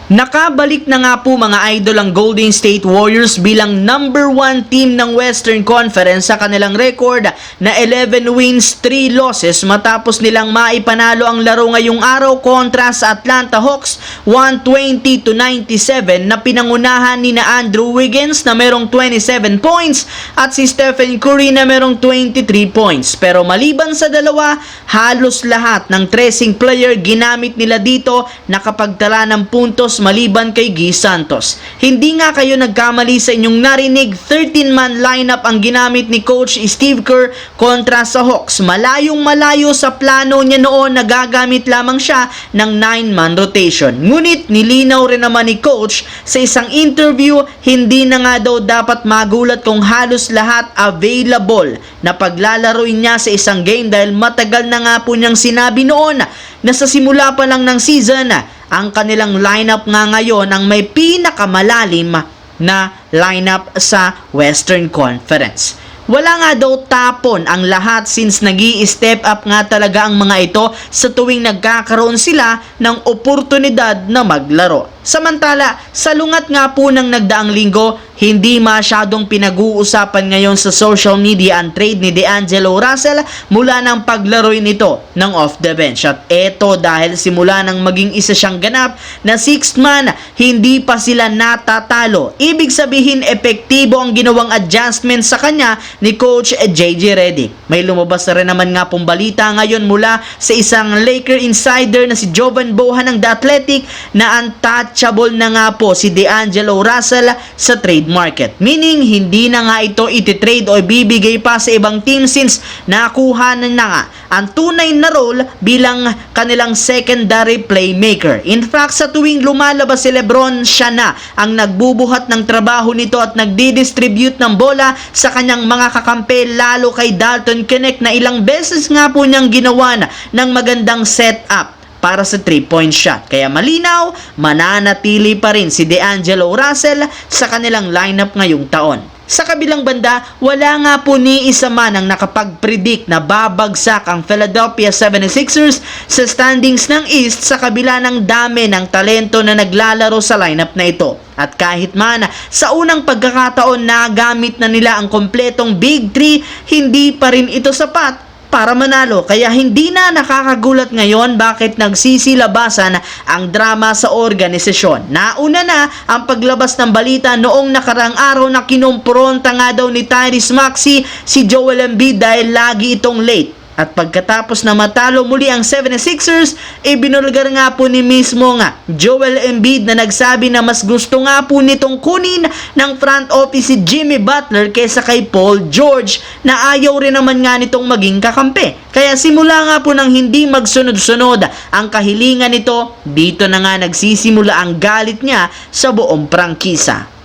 Nakabalik na nga po mga idol ang Golden State Warriors bilang number 1 team ng Western Conference sa kanilang record na 11 wins, 3 losses matapos nilang maipanalo ang laro ngayong araw kontra sa Atlanta Hawks 120-97 na pinangunahan ni na Andrew Wiggins na merong 27 points at si Stephen Curry na merong 23 points. Pero maliban sa dalawa, halos lahat ng tracing player ginamit nila dito nakapagtala ng puntos maliban kay Guy Santos. Hindi nga kayo nagkamali sa inyong narinig, 13-man lineup ang ginamit ni Coach Steve Kerr kontra sa Hawks. Malayong malayo sa plano niya noon na gagamit lamang siya ng 9-man rotation. Ngunit nilinaw rin naman ni Coach sa isang interview, hindi na nga daw dapat magulat kung halos lahat available na paglalaroin niya sa isang game dahil matagal na nga po niyang sinabi noon na sa simula pa lang ng season, ang kanilang lineup nga ngayon ang may pinakamalalim na lineup sa Western Conference. Wala nga daw tapon ang lahat since nag-i-step up nga talaga ang mga ito sa tuwing nagkakaroon sila ng oportunidad na maglaro. Samantala, sa lungat nga po ng nagdaang linggo, hindi masyadong pinag-uusapan ngayon sa social media ang trade ni D'Angelo Russell mula ng paglaroin nito ng off the bench. At eto dahil simula nang maging isa siyang ganap na 6th man, hindi pa sila natatalo. Ibig sabihin, epektibo ang ginawang adjustment sa kanya ni Coach JJ Redick. May lumabas na rin naman nga pong balita ngayon mula sa isang Laker insider na si Jovan Bohan ng The Athletic na untouchable na nga po si D'Angelo Russell sa trade market. Meaning, hindi na nga ito ititrade o ibibigay pa sa ibang team since nakuha na nga ang tunay na role bilang kanilang secondary playmaker. In fact, sa tuwing lumalabas si Lebron, siya na ang nagbubuhat ng trabaho nito at nagdi-distribute ng bola sa kanyang mga kakampi, lalo kay Dalton Knecht na ilang beses nga po niyang ginawa na ng magandang setup para sa 3-point shot. Kaya malinaw, mananatili pa rin si D'Angelo Russell sa kanilang lineup ngayong taon. Sa kabilang banda, wala nga po ni isa man ang nakapag-predict na babagsak ang Philadelphia 76ers sa standings ng East sa kabila ng dami ng talento na naglalaro sa lineup na ito. At kahit man sa unang pagkakataon nagamit na nila ang kompletong Big 3, hindi pa rin ito sapat para manalo. Kaya hindi na nakakagulat ngayon bakit nagsisilabasan ang drama sa organisasyon. Nauna na ang paglabas ng balita noong nakarang araw na kinumpronta nga daw ni Tyrese Maxey si Joel Embiid dahil lagi itong late. At pagkatapos na matalo muli ang 76ers, ibinulgar nga po ni mismo nga Joel Embiid na nagsabi na mas gusto nga po nitong kunin ng front office si Jimmy Butler kaysa kay Paul George na ayaw rin naman nga nitong maging kakampi. Kaya simula nga po ng hindi magsunod-sunod ang kahilingan nito, dito na nga nagsisimula ang galit niya sa buong prangkisa.